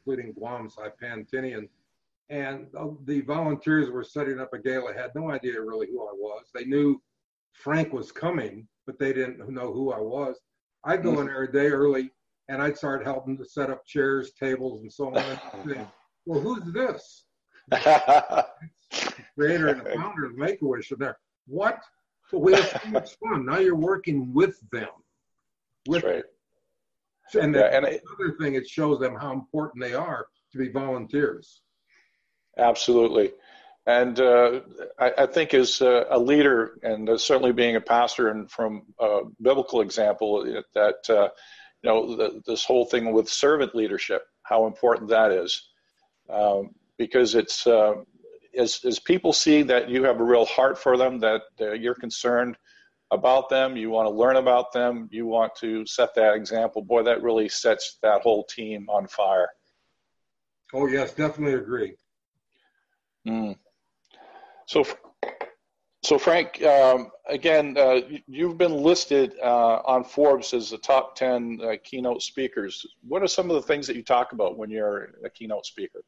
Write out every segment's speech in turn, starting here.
including Guam, Saipan, Tinian. And the volunteers were setting up a gala, had no idea really who I was. They knew Frank was coming, but they didn't know who I was. I'd go in there a day early, and I'd start helping to set up chairs, tables, and so on. And say, well, who's this? Creator and the founder of Make-A-Wish. And they're, what? But we have so much fun. Now you're working with them. That's right. And another thing, it shows them how important they are to be volunteers. Absolutely. And I think as a leader, and certainly being a pastor, and from a biblical example, that this whole thing with servant leadership, how important that is, because it's as people see that you have a real heart for them, that you're concerned about them, you want to learn about them, you want to set that example. Boy, that really sets that whole team on fire. Oh yes, definitely agree. So Frank, again, you've been listed on Forbes as the top 10 keynote speakers. What are some of the things that you talk about when you're a keynote speaker?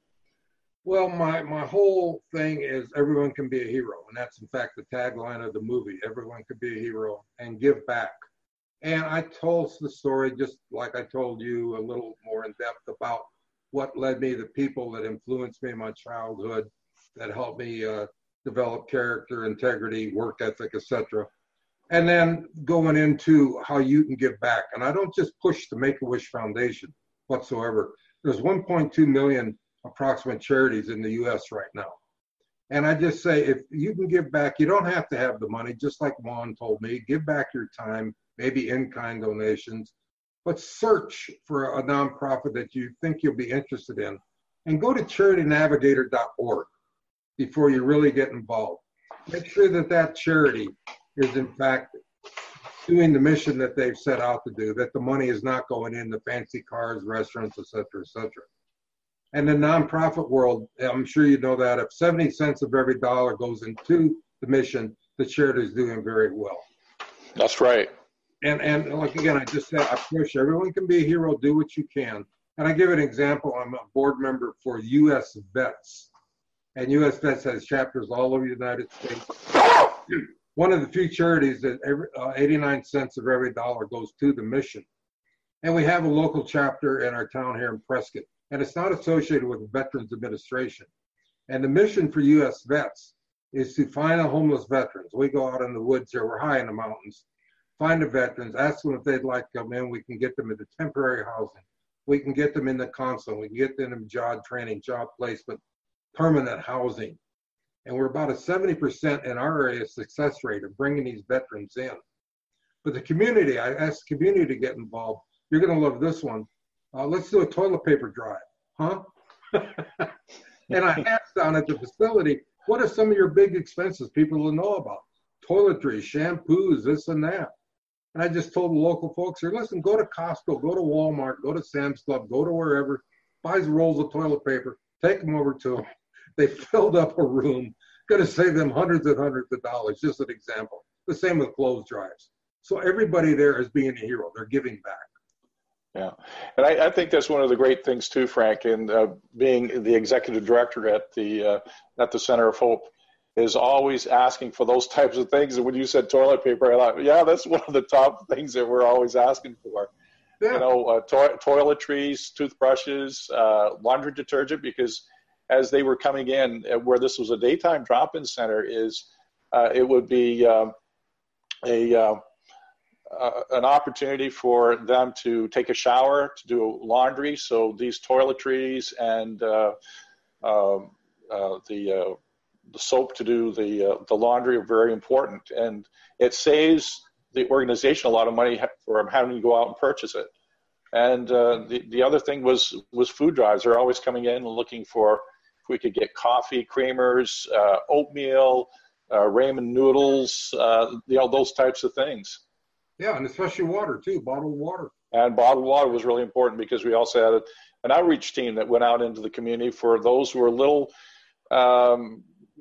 Well, my whole thing is everyone can be a hero. And that's, in fact, the tagline of the movie. Everyone can be a hero and give back. And I told the story just like I told you, a little more in depth about what led me, the people that influenced me in my childhood, that helped me develop character, integrity, work ethic, etc. And then going into how you can give back. And I don't just push the Make-A-Wish Foundation whatsoever. There's 1.2 million approximate charities in the U.S. right now. And I just say, if you can give back, you don't have to have the money, just like Juan told me. Give back your time, maybe in-kind donations, but search for a nonprofit that you think you'll be interested in, and go to charitynavigator.org before you really get involved. Make sure that that charity is, in fact, doing the mission that they've set out to do, that the money is not going into fancy cars, restaurants, et cetera, et cetera. And the nonprofit world, I'm sure you know that if 70 cents of every dollar goes into the mission, the charity is doing very well. That's right. And like, again, I just said, I push everyone can be a hero, do what you can. And I give an example. I'm a board member for U.S. Vets. And U.S. Vets has chapters all over the United States. One of the few charities that 89 cents of every dollar goes to the mission. And we have a local chapter in our town here in Prescott. And it's not associated with the Veterans Administration. And the mission for U.S. Vets is to find the homeless veterans. We go out in the woods here, we're high in the mountains, find the veterans, ask them if they'd like to come in. We can get them into temporary housing. We can get them in the consul. We can get them in job training, job placement, permanent housing. And we're about a 70% in our area success rate of bringing these veterans in. But the community, I asked the community to get involved. You're going to love this one. Let's do a toilet paper drive, huh? And I asked down at the facility, what are some of your big expenses people will know about? Toiletries, shampoos, this and that. And I just told the local folks here, listen, go to Costco, go to Walmart, go to Sam's Club, go to wherever, buy rolls of toilet paper, take them over to them. They filled up a room, going to save them hundreds and hundreds of dollars, just an example. The same with clothes drives. So everybody there is being a hero. They're giving back. Yeah, and I think that's one of the great things too, Frank, and being the executive director at the Center of Hope, is always asking for those types of things. And when you said toilet paper, I thought, yeah, that's one of the top things that we're always asking for. Yeah. You know, toiletries, toothbrushes, laundry detergent, because as they were coming in, where this was a daytime drop-in center, it would be an opportunity for them to take a shower, to do laundry. So these toiletries and the soap to do the laundry are very important, and it saves the organization a lot of money for having to go out and purchase it. And the other thing was food drives. They're always coming in and looking for if we could get coffee, creamers, oatmeal, ramen noodles, those types of things. Yeah, and especially water too, bottled water. And bottled water was really important because we also had an outreach team that went out into the community for those who were a little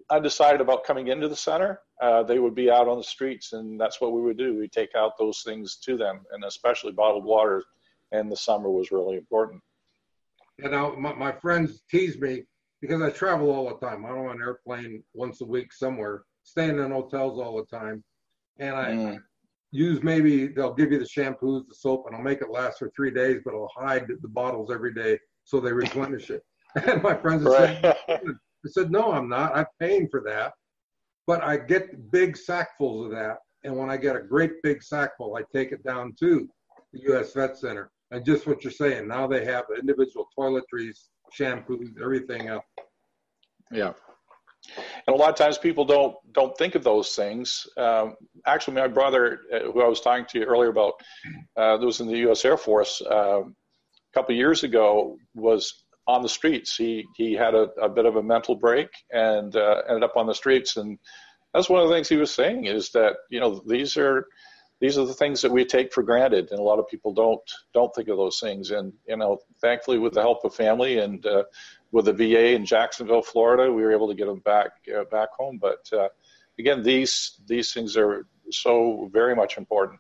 undecided about coming into the center. They would be out on the streets, and that's what we would do. We'd take out those things to them, and especially bottled water in the summer was really important. And now my friends tease me because I travel all the time. I'm on an airplane once a week somewhere, staying in hotels all the time. And I use, maybe they'll give you the shampoos, the soap, and I'll make it last for 3 days, but I'll hide the bottles every day so they replenish it. And my friends are saying, I said, no, I'm not. I'm paying for that. But I get big sackfuls of that. And when I get a great big sackful, I take it down to the U.S. Vet Center. And just what you're saying, now they have individual toiletries, shampoos, everything else. Yeah. And a lot of times people don't think of those things. Actually, my brother, who I was talking to you earlier about, that was in the U.S. Air Force a couple of years ago, was on the streets. He had a bit of a mental break and ended up on the streets. And that's one of the things he was saying, is that, these are the things that we take for granted, and a lot of people don't think of those things. And thankfully, with the help of family and with the VA in Jacksonville, Florida, we were able to get them back home. But again, these things are so very much important.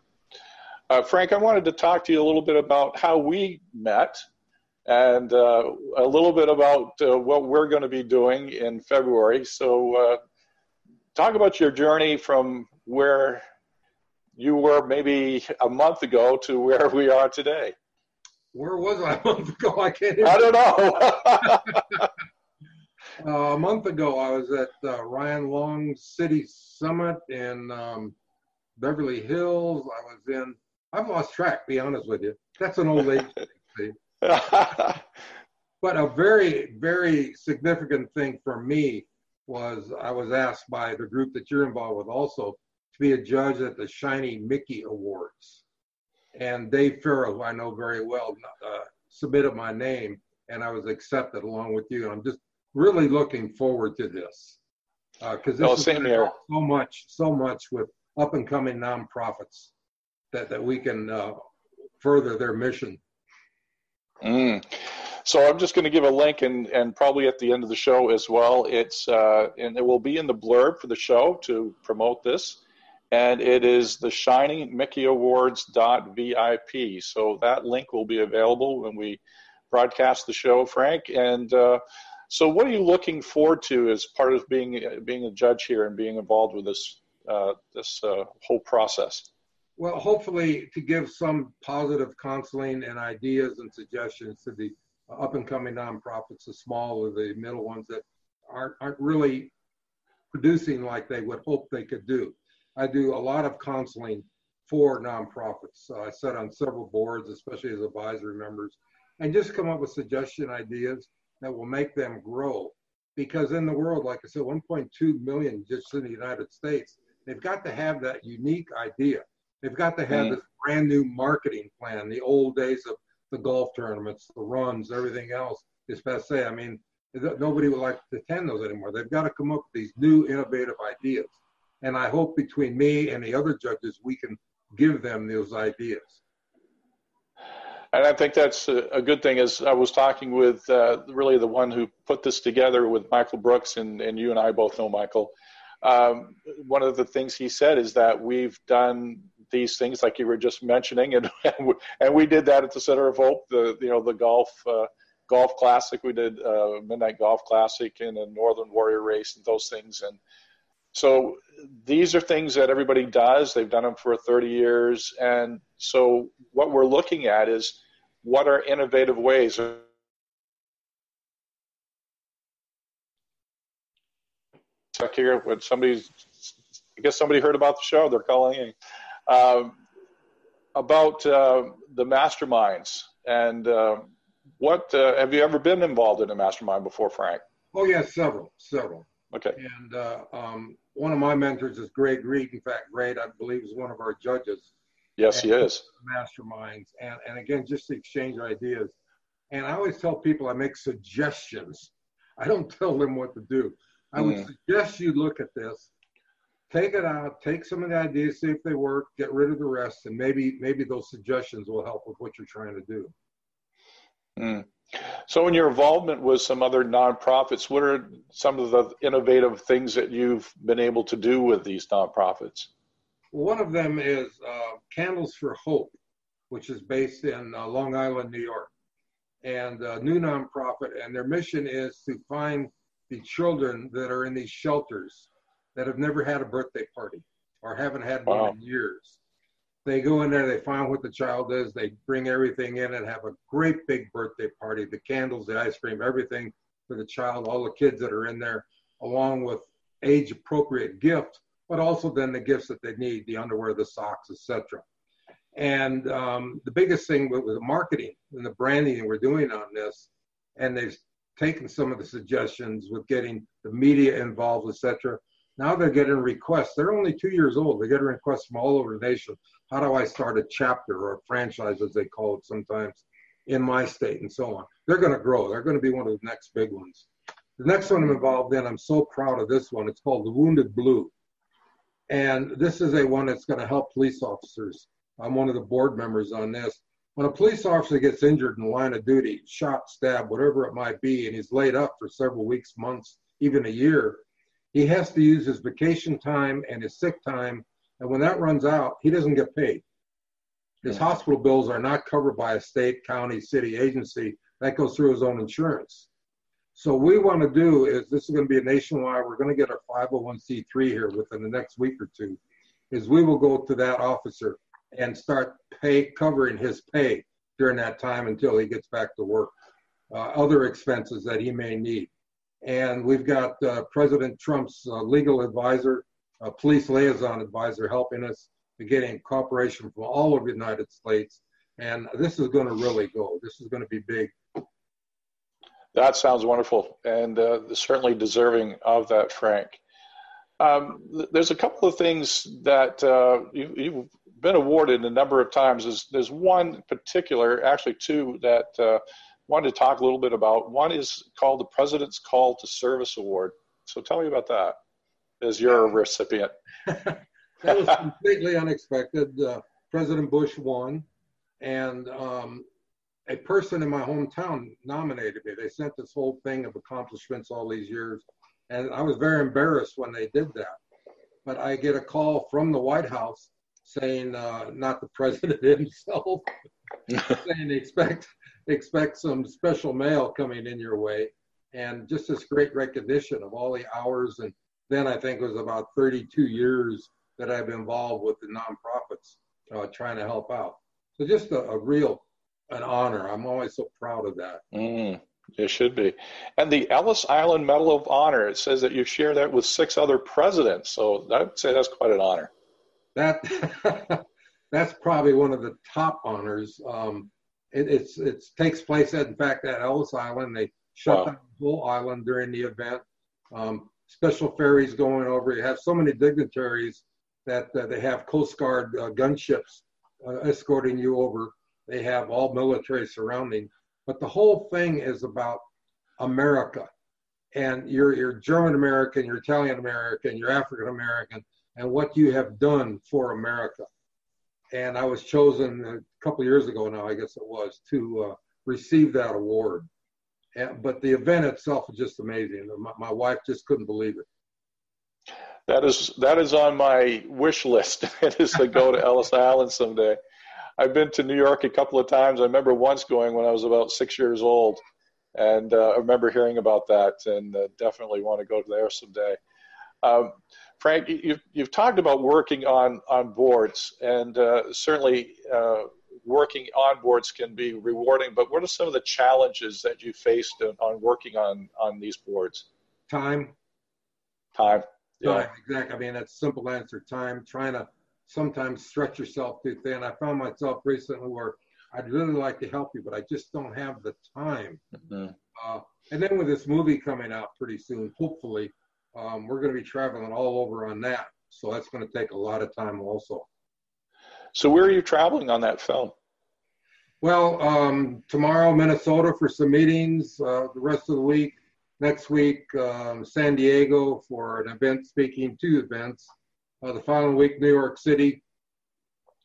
Frank, I wanted to talk to you a little bit about how we met, and a little bit about what we're going to be doing in February. So talk about your journey from where you were maybe a month ago to where we are today. Where was I a month ago? I can't even. I don't know. A month ago, I was at Ryan Long City Summit in Beverly Hills. I've lost track, be honest with you. That's an old age thing. But a very, very significant thing for me was I was asked by the group that you're involved with also to be a judge at the Shiny Mickey Awards. And Dave Farrell, who I know very well, submitted my name, and I was accepted along with you. And I'm just really looking forward to this. Because this is same here. So much with up-and-coming nonprofits that we can further their mission. So I'm just going to give a link and probably at the end of the show as well. It's and it will be in the blurb for the show to promote this. And it is the ShinyMickeyAwards.vip. So that link will be available when we broadcast the show, Frank. And so what are you looking forward to as part of being a judge here and being involved with this whole process? Well, hopefully to give some positive counseling and ideas and suggestions to the up-and-coming nonprofits, the small or the middle ones that aren't really producing like they would hope they could do. I do a lot of counseling for nonprofits. I sit on several boards, especially as advisory members, and just come up with suggestion ideas that will make them grow. Because in the world, like I said, 1.2 million just in the United States, they've got to have that unique idea. They've got to have this brand new marketing plan. The old days of the golf tournaments, the runs, everything else is passé. I mean, nobody would like to attend those anymore. They've got to come up with these new innovative ideas. And I hope between me and the other judges, we can give them those ideas. And I think that's a good thing. As I was talking with really the one who put this together with Michael Brooks, and you and I both know Michael. One of the things he said is that we've done these things like you were just mentioning, and we did that at the Center of Hope. The golf classic, we did Midnight Golf Classic and a Northern Warrior race and those things. And so these are things that everybody does. They've done them for 30 years. And so what we're looking at is what are innovative ways. Here, when I guess somebody heard about the show, they're calling in about the masterminds. And what have you ever been involved in a mastermind before, Frank? Oh, yes, several. Okay. And one of my mentors is Greg Reed. In fact, Greg, I believe, is one of our judges. Yes, he is. Masterminds. And again, just to exchange ideas. And I always tell people I make suggestions. I don't tell them what to do. I would suggest you look at this, take it out, take some of the ideas, see if they work, get rid of the rest, and maybe those suggestions will help with what you're trying to do. So in your involvement with some other nonprofits, what are some of the innovative things that you've been able to do with these nonprofits? One of them is Candles for Hope, which is based in Long Island, New York. and a new nonprofit, and their mission is to find the children that are in these shelters that have never had a birthday party or haven't had one in years. They go in there, they find what the child is, they bring everything in and have a great big birthday party, the candles, the ice cream, everything for the child, all the kids that are in there, along with age-appropriate gifts, but also then the gifts that they need, the underwear, the socks, etc. And the biggest thing with the marketing and the branding we're doing on this, and they've taken some of the suggestions with getting the media involved, etc. Now they're getting requests. They're only 2 years old. They get requests from all over the nation. How do I start a chapter or a franchise, as they call it sometimes, in my state and so on? They're going to grow. They're going to be one of the next big ones. The next one I'm involved in, I'm so proud of this one. It's called the Wounded Blue. And this is a one that's going to help police officers. I'm one of the board members on this. When a police officer gets injured in the line of duty, shot, stabbed, whatever it might be, and he's laid up for several weeks, months, even a year, he has to use his vacation time and his sick time. And when that runs out, he doesn't get paid. His hospital bills are not covered by a state, county, city agency. That goes through his own insurance. So what we want to do is, this is going to be a nationwide, we're going to get our 501c3 here within the next week or two, is we will go to that officer and start covering his pay during that time until he gets back to work, other expenses that he may need. And we've got President Trump's legal advisor, police liaison advisor, helping us to getting cooperation from all over the United States. And this is going to really go. This is going to be big. That sounds wonderful, and certainly deserving of that, Frank. There's a couple of things that you've been awarded a number of times. There's one in particular, actually two, that I wanted to talk a little bit about. One is called the President's Call to Service Award. So tell me about that, as you're a recipient. That was completely unexpected. President Bush won, and a person in my hometown nominated me. They sent this whole thing of accomplishments all these years, and I was very embarrassed when they did that. But I get a call from the White House saying, not the president himself, saying expect some special mail coming in your way, and just this great recognition of all the hours. And then I think it was about 32 years that I've been involved with the nonprofits, trying to help out. So just an honor. I'm always so proud of that. It should be. And the Ellis Island Medal of Honor, it says that you share that with 6 other presidents. So I'd say that's quite an honor. That's probably one of the top honors. It takes place in fact at Ellis Island. They shut down the whole island during the event. Special ferries going over. You have so many dignitaries that they have Coast Guard gunships escorting you over. They have all military surrounding. But the whole thing is about America. And you're German American, you're Italian American, you're African American, and what you have done for America. And I was chosen a couple of years ago now, I guess it was, to receive that award. But the event itself is just amazing. My wife just couldn't believe it. That is on my wish list. It is to go to Ellis Island someday. I've been to New York a couple of times. I remember once going when I was about 6 years old, and I remember hearing about that, and definitely want to go there someday. Frank, you've talked about working on boards, and certainly working on boards can be rewarding, but what are some of the challenges that you faced on working on these boards? Time. Yeah. Time, exactly. I mean, that's a simple answer. Time, trying to sometimes stretch yourself too thin. I found myself recently where I'd really like to help you, but I just don't have the time. Mm-hmm. And then with this movie coming out pretty soon, hopefully, we're going to be traveling all over on that. So that's going to take a lot of time also. So where are you traveling on that film? Well, tomorrow, Minnesota for some meetings, the rest of the week. Next week, San Diego for an event, speaking 2 events. The following week, New York City,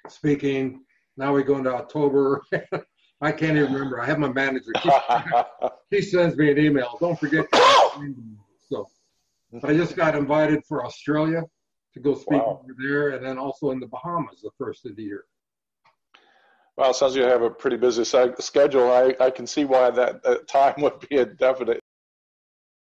speaking. Now we go into October. I can't even remember. I have my manager. He sends me an email. Don't forget. So I just got invited for Australia to go speak over there, and then also in the Bahamas the first of the year. Well, it sounds like you have a pretty busy schedule. I can see why that time would be a definite